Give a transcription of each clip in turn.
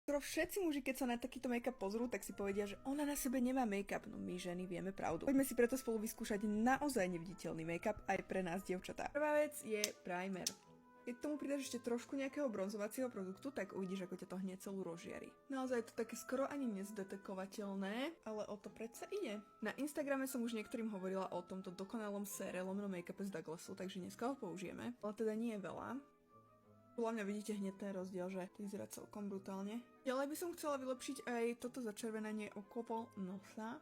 Skoro všetci muži, keď sa na takýto make-up pozrú, tak si povedia, že ona na sebe nemá make-up. No my ženy vieme pravdu. Poďme si preto spolu vyskúšať naozaj neviditeľný make-up aj pre nás, dievčatá. Prvá vec je primer. Keď tomu pridáš ešte trošku nejakého bronzovacieho produktu, tak uvidíš, ako ťa to hneď celú rozžiari. Naozaj je to také skoro ani nezdetekovateľné, ale o to predsa ide. Na Instagrame som už niektorým hovorila o tomto dokonalom sére lomeno make-up z Douglasu, takže dneska ho použijeme. Ale teda nie je veľa. Podľa mňa vidíte hneď ten rozdiel, že to vyzerá celkom brutálne. Ďalej by som chcela vylepšiť aj toto začervenanie okolo nosa.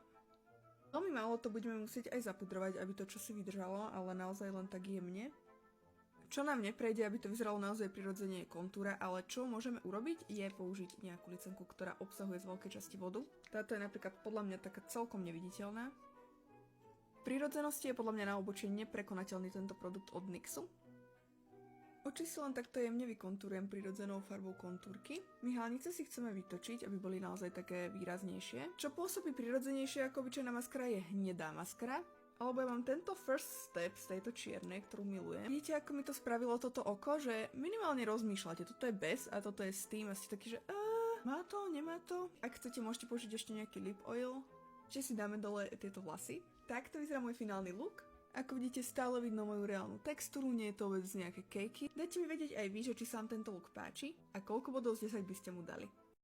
Veľmi málo to budeme musieť aj zapudrovať, aby to čosi vydržalo, ale naozaj len tak jemne. Čo nám neprejde, aby to vyzeralo naozaj prirodzene, je kontúra, ale čo môžeme urobiť, je použiť nejakú licenku, ktorá obsahuje z veľkej časti vodu. Táto je napríklad podľa mňa taká celkom neviditeľná. V prirodzenosti je podľa mňa na obočie neprekonateľný tento produkt od NYXu. Oči si len takto jemne vykontúrujem prirodzenou farbou kontúrky. Myhalnice si chceme vytočiť, aby boli naozaj také výraznejšie. Čo pôsobí prirodzenejšie ako obyčajná maskara, je hnedá maskara. Alebo ja mám tento first step z tejto čiernej, ktorú milujem. Vidíte, ako mi to spravilo toto oko, že minimálne rozmýšľate. Toto je bez a toto je s tým a ste takí, že má to, nemá to. Ak chcete, môžete použiť ešte nejaký lip oil. Ešte si dáme dole tieto vlasy. Takto vyzerá môj finálny look. Ako vidíte, stále vidno moju reálnu textúru, nie je to vôbec nejaké kejky. Dajte mi vedieť aj vy, že či sa vám tento look páči a koľko bodov z 10 by ste mu dali.